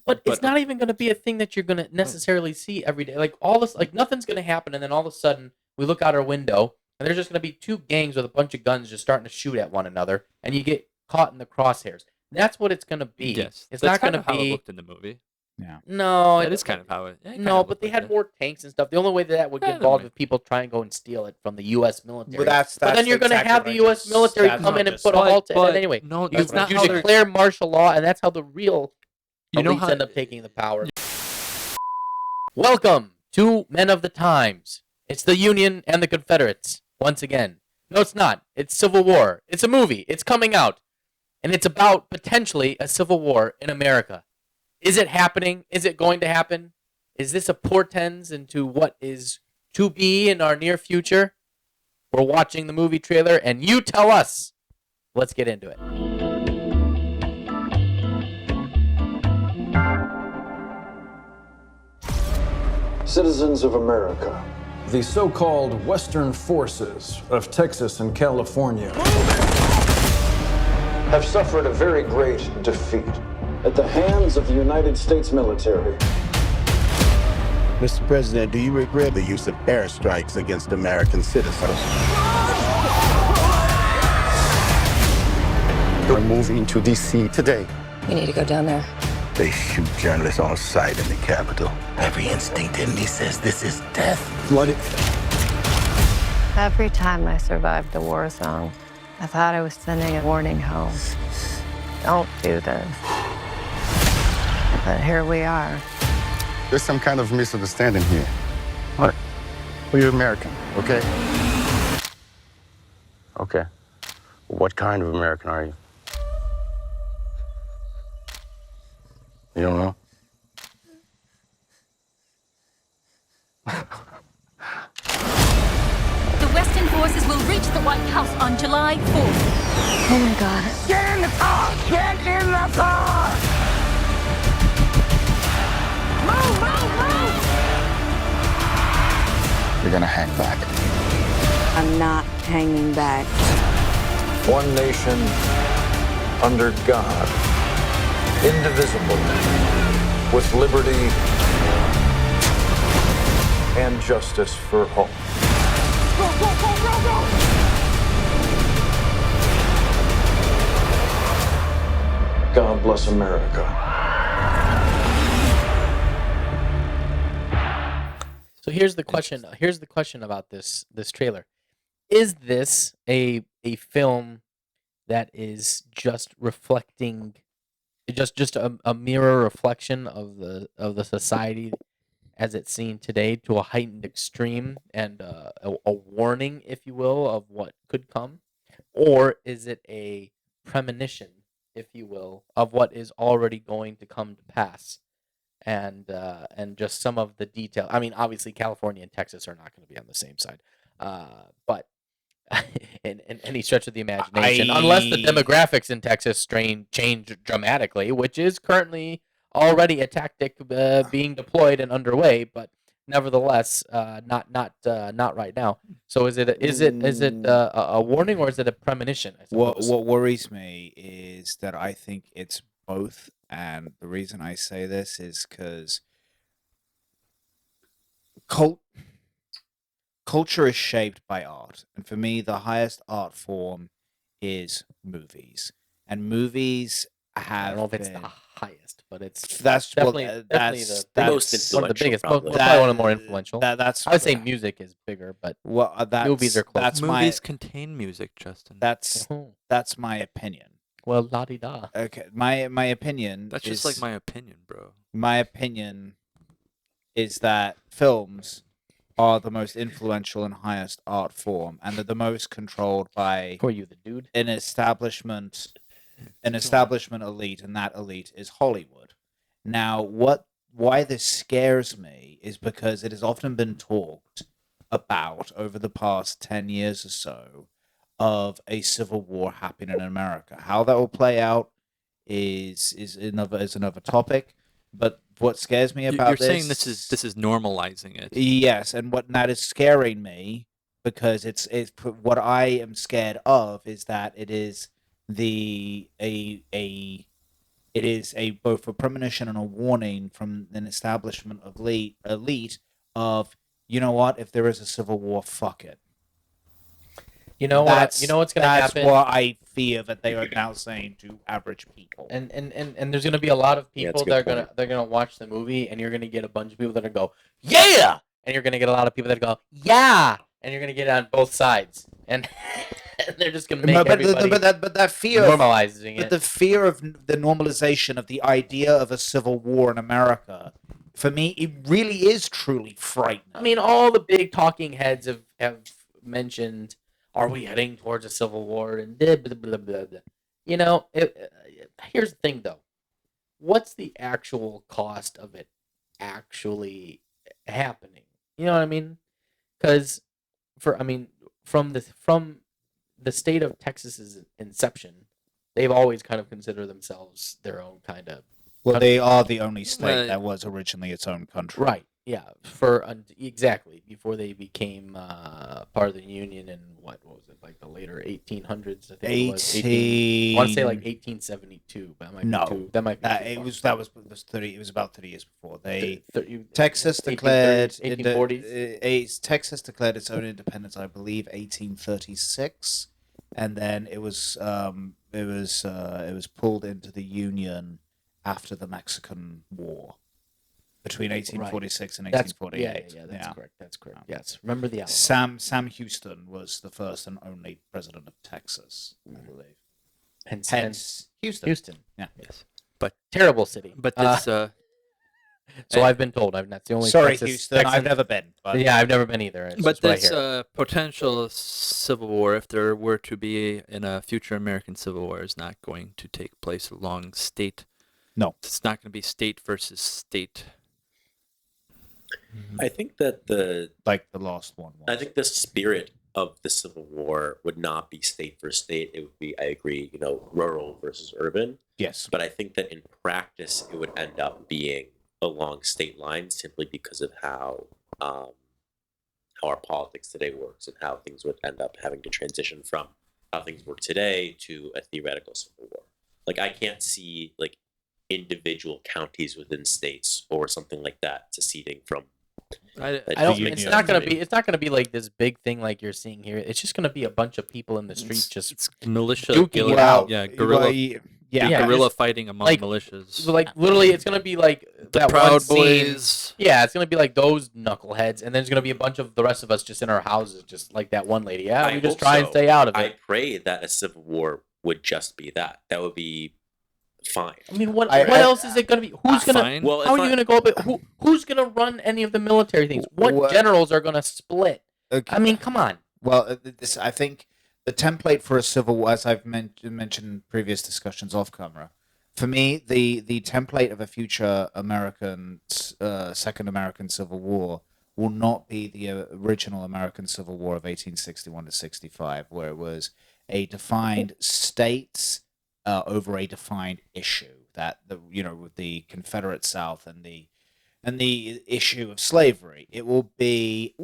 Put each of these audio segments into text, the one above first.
But it's But not even going to be a thing that you're going to necessarily see every day. Like all this, like nothing's going to happen, and then all of a sudden we look out our window, and there's just going to be two gangs with a bunch of guns just starting to shoot at one another, and you get caught in the crosshairs. That's what it's going to be. yes, It's that's not going kind to of how it be. looked in the movie. Yeah. No, That is kind of how it. Yeah, it kind no, of but looked they like had that. more tanks and stuff. The only way that would Yeah, get they involved might. if people try and go and steal it from the U.S. military. Well, that's but then you're going to exactly have the right. U.S. military That's come not in and just- put a halt to it. And anyway, No, you, that's not you how they're. declare martial law, and that's how the real You know elites how end up taking the power. Welcome to Men of the Times. It's the Union and the Confederates once again. No, it's not. It's Civil War. It's a movie. It's coming out, and it's about potentially a civil war in America. Is it happening? Is it going to happen? Is this a portends into what is to be in our near future? We're watching the movie trailer, and you tell us. Let's get into it. Citizens of America, the so-called Western forces of Texas and California have suffered a very great defeat at the hands of the United States military. Mr. President, do you regret the use of airstrikes against American citizens? We're moving to D.C. today. We need to go down there. They shoot journalists on sight in the Capitol. Every instinct in me says this is death. Flooded. Every time I survived the war zone, I thought I was sending a warning home. Don't do this. But here we are. There's some kind of misunderstanding here. What? Well, you're American, okay? Okay. What kind of American are you? You don't know? The Western forces will reach the White House on July 4th. Oh my God. Get in the car! Get in the car! Move, move, move! You're gonna hang back. I'm not hanging back. One nation under God, indivisible, with liberty and justice for all. Go, go, go, go, go! God bless America. So here's the question. Here's the question about this trailer. Is this a film that is just reflecting, just a mirror reflection of the society as it's seen today to a heightened extreme and a warning, if you will, of what could come, or is it a premonition, if you will, of what is already going to come to pass? And just some of the detail. I mean, obviously, California and Texas are not going to be on the same side, but in any stretch of the imagination, unless the demographics in Texas change dramatically, which is currently already a tactic being deployed and underway, but nevertheless, not right now. So is it a warning or is it a premonition? I What suppose? what worries me is that I think it's both, and the reason I say this is because culture is shaped by art, and for me, the highest art form is movies, and movies I have don't know if it's been. the highest, but it's That's definitely well, definitely that's the most that's one of the influential, biggest, probably. probably one of the more influential. That's I would say music is bigger, but well, movies are close. That's Movies my contain music, Justin. that's Oh, that's my opinion. well, la di da. Okay, my opinion. That's just like my opinion, bro. my opinion is that films are the most influential and highest art form, and they're the most controlled by Who are you, the dude? an establishment elite, and that elite is Hollywood. Now, why this scares me is because it has often been talked about over the past 10 years or so of a civil war happening in America. How that will play out is another topic. But what scares me about You're saying this is normalizing it. Yes, and that is scaring me because it's what I am scared of is that it is a It is both a premonition and a warning from an establishment of elite of, you know what, if there is a civil war, fuck it. You know what? You know what's gonna happen. That's what I fear that they are now saying to average people. And there's gonna be a lot of Yeah, people it's a that good are gonna watch the movie, and you're gonna get a bunch of people that are gonna go yeah, and you're gonna get a lot of people that go yeah, and you're gonna get on both sides, and, and they're just gonna make everybody but that fear normalizing but it. the fear of the normalization of the idea of a civil war in America, for me, it really is truly frightening. I mean, all the big talking heads have mentioned, are we heading towards a civil war? And blah, blah, blah, blah, blah. You know, here's the thing, though. What's the actual cost of it actually happening? You know what I mean? Because, from the state of Texas's inception, they've always kind of considered themselves their own kind of Well, they are the only state Well, that was originally its own country. right. Yeah, exactly before they became part of the Union in what was it, like the later 1800s? I think it was 18. I want to say like 1872, but that might No, be too, that might be too It far. was 30. It was about 30 years before Texas 1830s, declared 1840s. Texas declared its own independence, I believe, 1836, and then it was pulled into the Union after the Mexican War between 1846 and That's 1848. yeah, that's correct. That's correct. Yes, remember the Alamo. Sam Houston was the first and only president of Texas, I believe. Hence Houston. Yeah, Yes. terrible city. But this, So I've been told. That's the only. Sorry, Texas, Houston. I've Texan- never been. But Yeah, I've never been either. It's but just what I this hear. potential civil war, if there were to be in a future American civil war, is not going to take place along state. No. It's not going to be state versus state. I think that like the last one was. I think the spirit of the Civil War would not be state for state. It would be, I agree, rural versus urban. Yes. But I think that in practice, it would end up being along state lines simply because of how our politics today works and how things would end up having to transition from how things work today to a theoretical civil war. Like, I can't see like individual counties within states or something like that seceding from. I don't. Union. It's not gonna be. It's not gonna be like this big thing like you're seeing here. It's just gonna be a bunch of people in the street just It's militia, duking it guerrilla, out. guerrilla, Yeah, guerrilla just fighting among like- militias. like literally. It's gonna be like The that one Proud scene- Boys. Yeah, it's gonna be like those knuckleheads, and then there's gonna be a bunch of the rest of us just in our houses, just like that one lady. Yeah, I we just hope try and so. stay out of I it. pray that a civil war would just be that. That would be fine. I mean, what I- else is it gonna be? Who's gonna? Fine. Well, How if are you I- gonna go? But who's gonna run any of the military things? What What- generals are gonna split? Okay. I mean, come on. Well, this I think the template for a civil war, as I've mentioned in previous discussions off camera, for me, the template of a future second American Civil War will not be the original American Civil War of 1861 to 65, where it was a defined states over a defined issue that with the Confederate South and the issue of slavery. It will be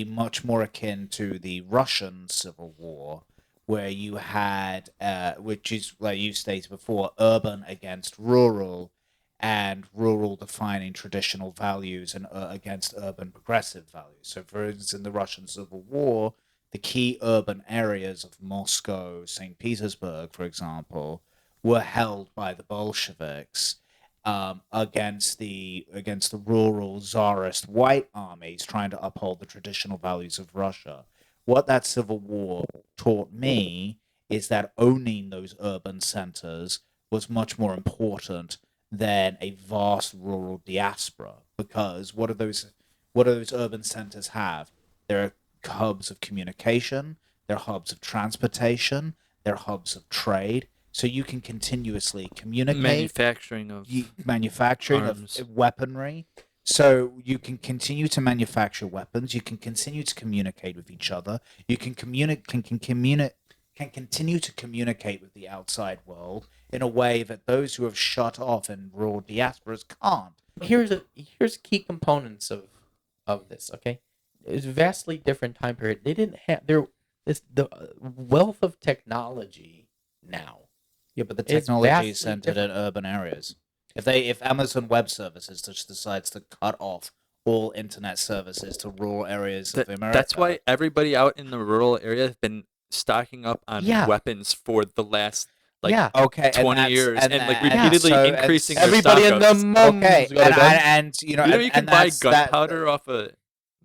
much more akin to the Russian Civil War, where you had, which is like you stated before, urban against rural, and rural defining traditional values and against urban progressive values. So, for instance, in the Russian Civil War, the key urban areas of Moscow, St. Petersburg, for example, were held by the Bolsheviks against the rural czarist white armies trying to uphold the traditional values of Russia. What that civil war taught me is that owning those urban centers was much more important than a vast rural diaspora, because what do those urban centers have? They're hubs of communication, they're hubs of transportation, they're hubs of trade. So you can continuously communicate, Manufacturing of manufacturing arms. of weaponry. So you can continue to manufacture weapons. You can continue to communicate with each other. You can continue to communicate with the outside world in a way that those who have shut off in rural diasporas can't. Here's key components of this. Okay, it's a vastly different time period. They didn't have the wealth of technology now. Yeah, but the It's technology vastly is centered in different. urban areas. If Amazon Web Services just decides to cut off all internet services to rural areas of America, That's why everybody out in the rural area has been stocking up on Yeah. weapons for the last yeah. okay, 20 years and like and repeatedly so- increasing their Everybody in the stock-ups. mums okay, got a gun. and you know, You know, and, you can and buy that's- that- gunpowder off a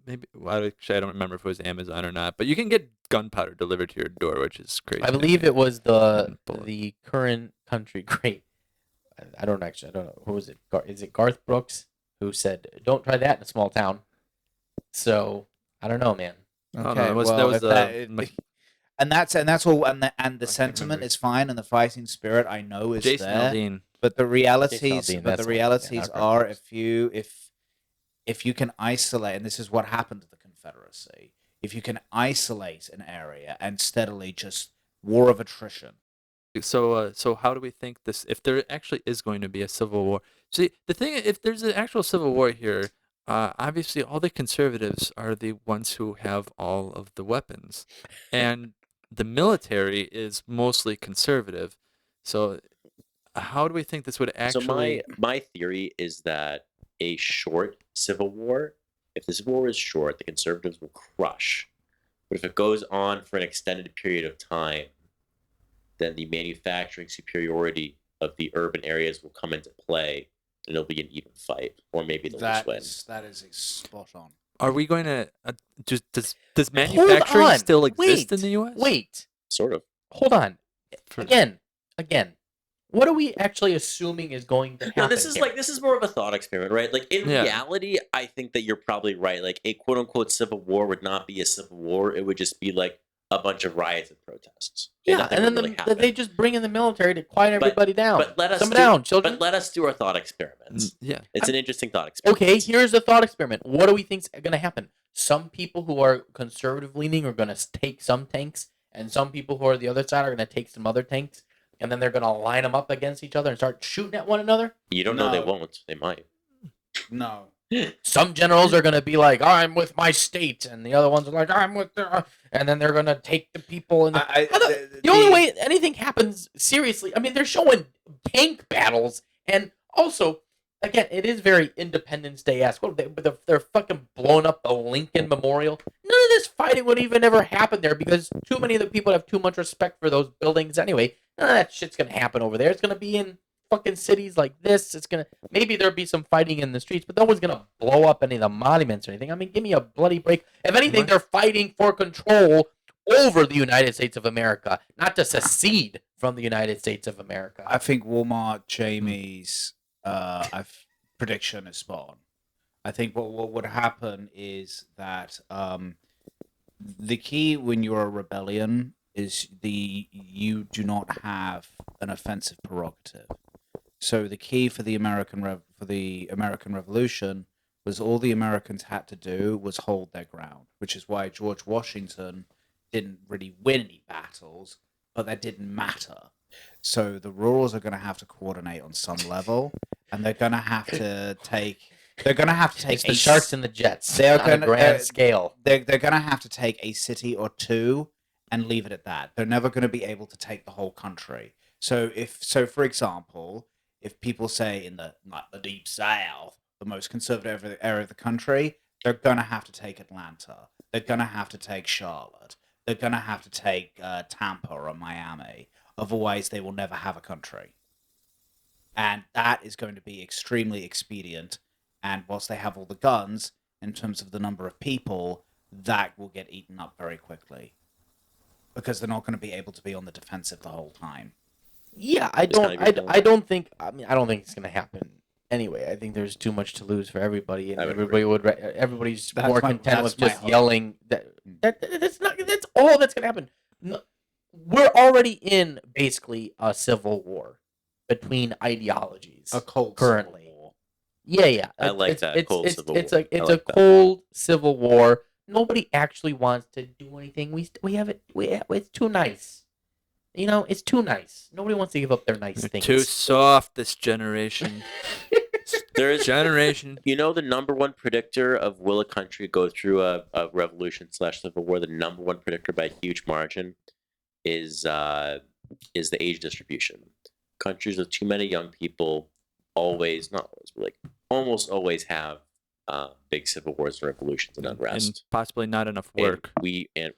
maybe. Well, actually, I don't remember if it was Amazon or not, but you can get gunpowder delivered to your door, which is crazy. I to believe me. it was the Bullet. current country great. I don't know who was it. Is it Garth Brooks who said, "Don't try that in a small town"? So I don't know, man. I don't know, Okay, that was well, if that's all, and the sentiment remember. is fine, and the fighting spirit I know is Jason there. Aldean. But the realities, Aldean, but that's the what- yeah, realities not are, Garth if you can isolate, and this is what happened to the Confederacy, if you can isolate an area and steadily just war of attrition. So how do we think this? If there actually is going to be a civil war, see the thing, if there's an actual civil war here, obviously all the conservatives are the ones who have all of the weapons, and the military is mostly conservative. So how do we think this would actually? So my theory is that a short civil war, if the civil war is short, the conservatives will crush. But if it goes on for an extended period of time, then the manufacturing superiority of the urban areas will come into play, and it'll be an even fight, or maybe they'll just win. That is spot on. Are we going to does manufacturing on. still exist Wait. in the U.S.? Wait, Sort of. hold on. For- Again. What are we actually assuming is going to happen? No, this is here? this is more of a thought experiment, right? Like in Yeah. reality, I think that you're probably right. Like a quote unquote civil war would not be a civil war; it would just be like a bunch of riots and protests. Yeah, nothing and then would really happen. they just bring in the military to quiet But- everybody down. But let us Simmer do, down, children. But let us do our thought experiments. Yeah. It's an interesting thought experiment. Okay, here's a thought experiment. What do we think's going to happen? Some people who are conservative leaning are going to take some tanks, and some people who are the other side are going to take some other tanks, and then they're going to line them up against each other and start shooting at one another. You don't know they No. won't. They might. No. Some generals are going to be like, "I'm with my state," and the other ones are like, "I'm with," and then they're going to take the people. And the only way anything happens seriously, I mean, they're showing tank battles, and also, again, it is very Independence Day-esque. They're fucking blowing up the Lincoln Memorial. None of this fighting would even ever happen there because too many of the people have too much respect for those buildings anyway. None of that shit's gonna happen over there. It's gonna be in fucking cities like this. Maybe there'll be some fighting in the streets, but no one's gonna blow up any of the monuments or anything. I mean, give me a bloody break. If anything, they're fighting for control over the United States of America, not to secede from the United States of America. I think Walmart Jamie's prediction is spot on. I think what would happen is that the key when you're a rebellion is you do not have an offensive prerogative. So the key for the American Revolution was all the Americans had to do was hold their ground, which is why George Washington didn't really win any battles, but that didn't matter. So the rurals are going to have to coordinate on some level, and they're going to have to take. They're going to have to take It's the Sharks and the Jets. They're on a gonna- grand scale. They're going to have to take a city or two and leave it at that. They're never going to be able to take the whole country. So for example, if people say in the deep South, the most conservative area of the country, they're going to have to take Atlanta. They're going to have to take Charlotte. They're going to have to take Tampa or Miami. Otherwise, they will never have a country. And that is going to be extremely expedient. And whilst they have all the guns, in terms of the number of people, that will get eaten up very quickly. Because they're not going to be able to be on the defensive the whole time. Yeah, I kinda don't. good I don't think. I mean, I don't think it's gonna happen anyway. I think there's too much to lose for everybody, and I would everybody would. Everybody's That's more my- content that's with my just hope. yelling. That's not. That's all that's gonna happen. No, we're already in basically a civil war between ideologies. A cold currently. Civil War. Yeah. I like that, cold civil It's war. a I it's like a that. cold civil war. Nobody actually wants to do anything. We have it. It's too nice. You know, it's too nice. Nobody wants to give up their nice They're things. too soft this generation. There is generation. You know, the number one predictor of will a country go through a revolution / civil war, the number one predictor by a huge margin is the age distribution. countries with too many young people always, not always, but like almost always have big civil wars and revolutions and and unrest. possibly not enough And work.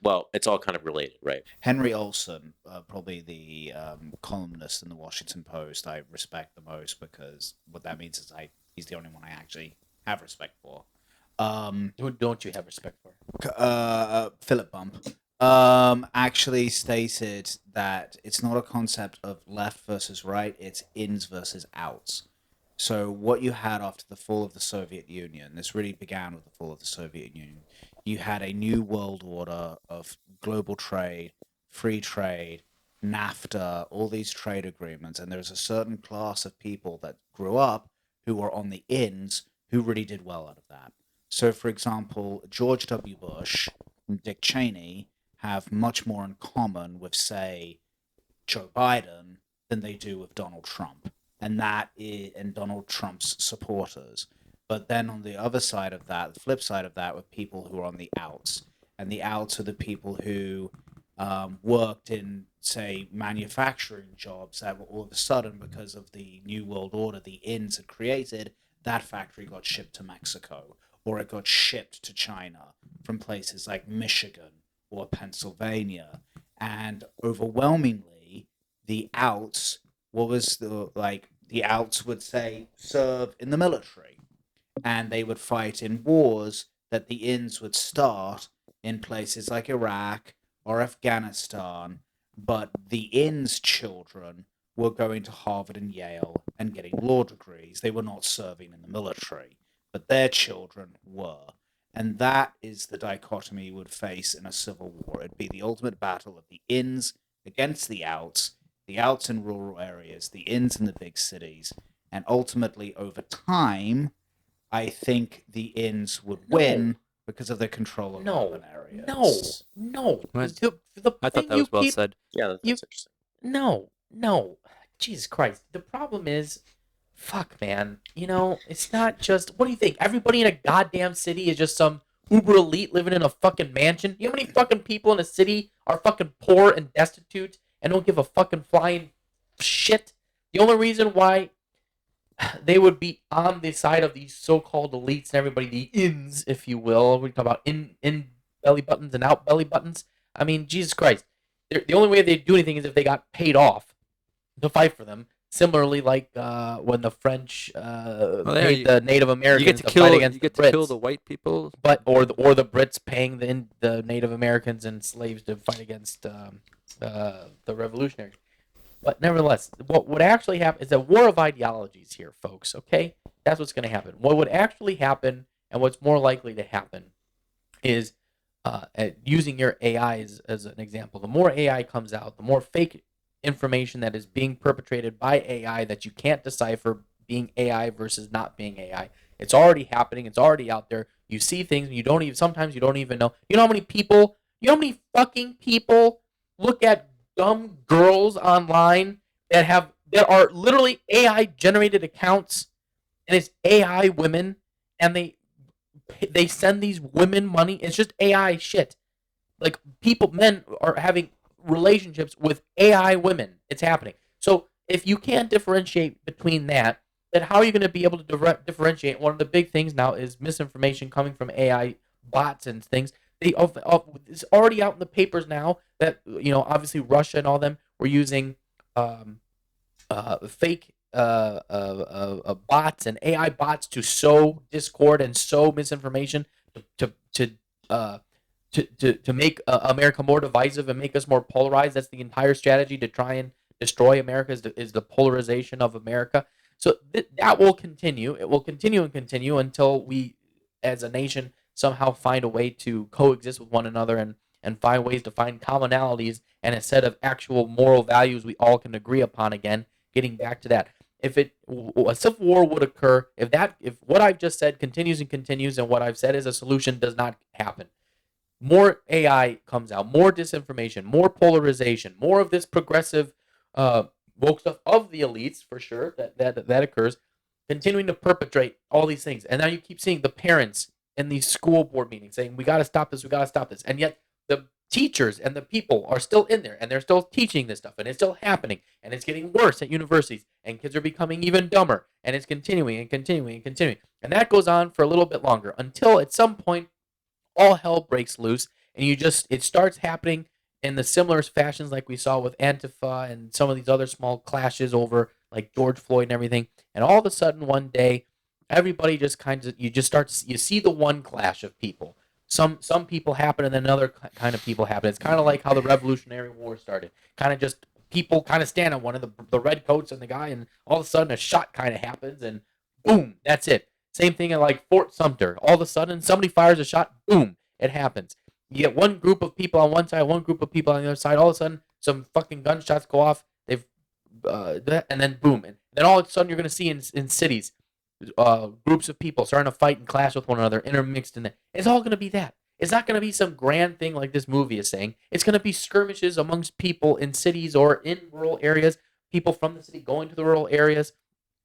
well, it's all kind of related, right? Henry Olsen, probably the columnist in the Washington Post, I respect the most because what that means is he's the only one I actually have respect for. Who don't you have respect for? Philip Bump actually stated that it's not a concept of left versus right, it's ins versus outs. So what you had after the fall of the Soviet Union, this really began with the fall of the Soviet Union, you had a new world order of global trade, free trade, NAFTA, all these trade agreements, and there's a certain class of people that grew up who were on the ins who really did well out of that. So, for example, George W. Bush and Dick Cheney have much more in common with, say, Joe Biden than they do with Donald Trump. And Donald Trump's supporters. But then on the other side of that, the flip side of that, were people who are on the outs. And the outs are the people who worked in, say, manufacturing jobs that were all of a sudden, because of the New World Order the ins had created, that factory got shipped to Mexico, or it got shipped to China from places like Michigan or Pennsylvania. And overwhelmingly, the outs, the outs would say serve in the military, and they would fight in wars that the ins would start in places like Iraq or Afghanistan, but the ins' children were going to Harvard and Yale and getting law degrees. They were not serving in the military, but their children were. And that is the dichotomy you would face in a civil war. It'd be the ultimate battle of the ins against the outs in rural areas, the ins in the big cities, and ultimately over time, I think the ins would win because of their control of urban areas. No. What? The I thing thought that was you well keep- said. Yeah, that's You- interesting. No. Jesus Christ. The problem is, fuck, man. You know, it's not just. What do you think? Everybody in a goddamn city is just some uber elite living in a fucking mansion? You know how many fucking people in a city are fucking poor and destitute and don't give a fucking flying shit? The only reason why they would be on the side of these so-called elites and everybody, the ins, if you will. We talk about in belly buttons and out belly buttons. I mean, Jesus Christ. The only way they do anything is if they got paid off to fight for them. Similarly, like when the French paid the Native Americans to fight against the Brits. Kill the white people. But or the Brits paying the Native Americans and slaves to fight against the revolutionaries. But nevertheless, what would actually happen is a war of ideologies here, folks. Okay, that's what's going to happen. What would actually happen, and what's more likely to happen, is using your AI as an example. The more AI comes out, the more fake information that is being perpetrated by AI that you can't decipher being AI versus not being AI. It's already happening. It's already out there. You see things sometimes you don't even know. You know how many fucking people look at dumb girls online that are literally AI generated accounts, and it's AI women, and they send these women money. It's just AI shit. Like men are having relationships with AI women. It's happening. So if you can't differentiate between that, then how are you going to be able to differentiate? One of the big things now is misinformation coming from AI bots and things. It's already out in the papers now that, obviously Russia and all them were using fake bots and AI bots to sow discord and sow misinformation to make America more divisive and make us more polarized. That's the entire strategy to try and destroy America is the polarization of America. So that will continue. It will continue and continue until we, as a nation, somehow find a way to coexist with one another and find ways to find commonalities and a set of actual moral values we all can agree upon again, getting back to that. If a civil war would occur, if what I've just said continues and what I've said is a solution does not happen, more AI comes out, more disinformation, more polarization, more of this progressive woke stuff of the elites, for sure, that occurs, continuing to perpetrate all these things. And now you keep seeing the parents in these school board meetings saying, we got to stop this, and yet the teachers and the people are still in there and they're still teaching this stuff and it's still happening and it's getting worse at universities and kids are becoming even dumber and it's continuing and continuing and continuing. And that goes on for a little bit longer until at some point all hell breaks loose and it starts happening in the similar fashions like we saw with Antifa and some of these other small clashes over like George Floyd and everything. And all of a sudden one day, everybody just you see the one clash of people. Some people happen and then another kind of people happen. It's kind of like how the Revolutionary War started. Kind of just people kind of stand on one of the red coats and the guy, and all of a sudden a shot kind of happens and boom, that's it. Same thing at like Fort Sumter. All of a sudden somebody fires a shot, boom, it happens. You get one group of people on one side, one group of people on the other side. All of a sudden some fucking gunshots go off. And then boom, and then all of a sudden you're gonna see in cities. Groups of people starting to fight and clash with one another, intermixed in that. It's all going to be that. It's not going to be some grand thing like this movie is saying. It's going to be skirmishes amongst people in cities or in rural areas, people from the city going to the rural areas,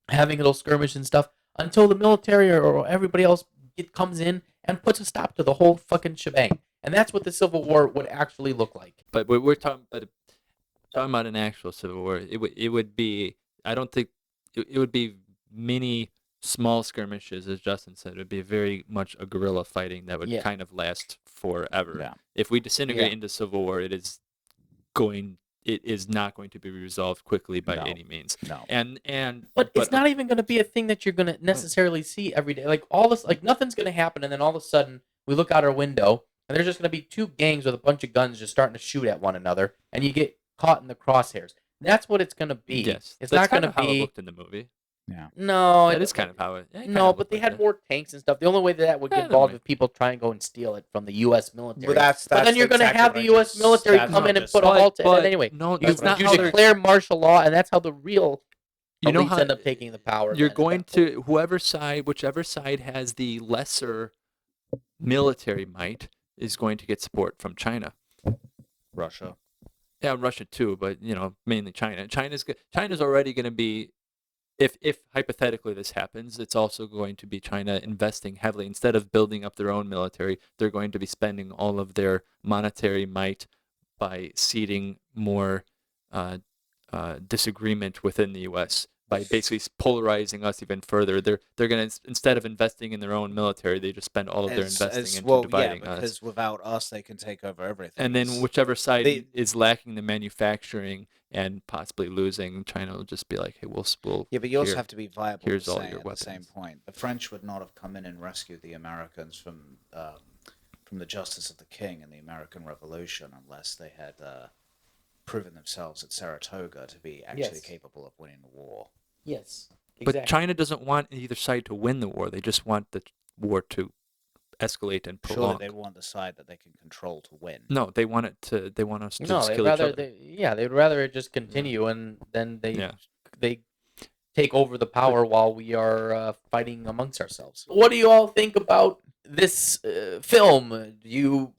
having little skirmishes and stuff, until the military or everybody else comes in and puts a stop to the whole fucking shebang. And that's what the Civil War would actually look like. But we're talking about an actual Civil War. It would be, I don't think, it would be many small skirmishes, as Justin said. It would be very much a guerrilla fighting that would kind of last forever. Yeah. If we disintegrate into Civil War, it is not going to be resolved quickly by any means. No. But it's not even going to be a thing that you're going to necessarily see every day. Like all this, like nothing's going to happen, and then all of a sudden we look out our window and there's just going to be two gangs with a bunch of guns just starting to shoot at one another, and you get caught in the crosshairs. That's what it's going to be. Yes, it's that's not going to how it be. looked in the movie. Yeah. No, That is kind of how it. No, but they had more tanks and stuff. The only way that would get involved if people try and go and steal it from the U.S. military. Well, but then you're going to have the U.S. military come in and put a halt to it anyway. No, you that's not how they're. declare martial law, and that's how the real You know elites how end up taking the power. You're then at going that point. to whichever side has the lesser military might is going to get support from China. Russia. Yeah, Russia too, but mainly China. China's already going to be. If hypothetically this happens, it's also going to be China investing heavily. Instead of building up their own military, they're going to be spending all of their monetary might by seeding more disagreement within the U.S. by basically polarizing us even further. They're going to, instead of investing in their own military, they just spend all of their investing into dividing us. Because without us, they can take over everything. And then whichever side is lacking the manufacturing and possibly losing, China will just be like, hey, we'll yeah, but you also have to be viable. Here's all your at weapons. The same point, the French would not have come in and rescued the Americans from the justice of the king and the American Revolution unless they had proven themselves at Saratoga to be actually capable of winning the war. Yes, exactly. But China doesn't want either side to win the war. They just want the war to escalate and prolong. Surely they want the side that they can control to win. No, they want it to. They want us to No, just they'd kill rather each other. they'd rather it just continue, and then they take over the power while we are fighting amongst ourselves. What do you all think about this film? Do you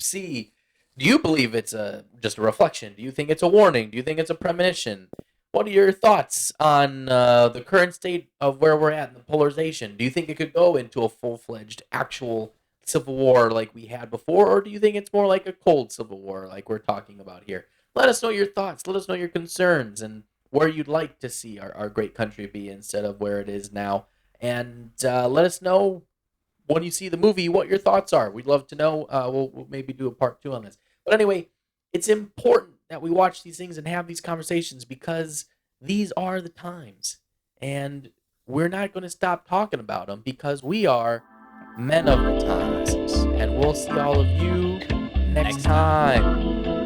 believe it's just a reflection? Do you think it's a warning? Do you think it's a premonition? What are your thoughts on the current state of where we're at in the polarization? Do you think it could go into a full-fledged actual civil war like we had before, or do you think it's more like a cold civil war like we're talking about here? Let us know your thoughts. Let us know your concerns and where you'd like to see our great country be instead of where it is now. And let us know when you see the movie what your thoughts are. We'd love to know. We'll maybe do a part 2 on this. But anyway, it's important that we watch these things and have these conversations because these are the times. And we're not going to stop talking about them because we are men of the times. And we'll see all of you next time.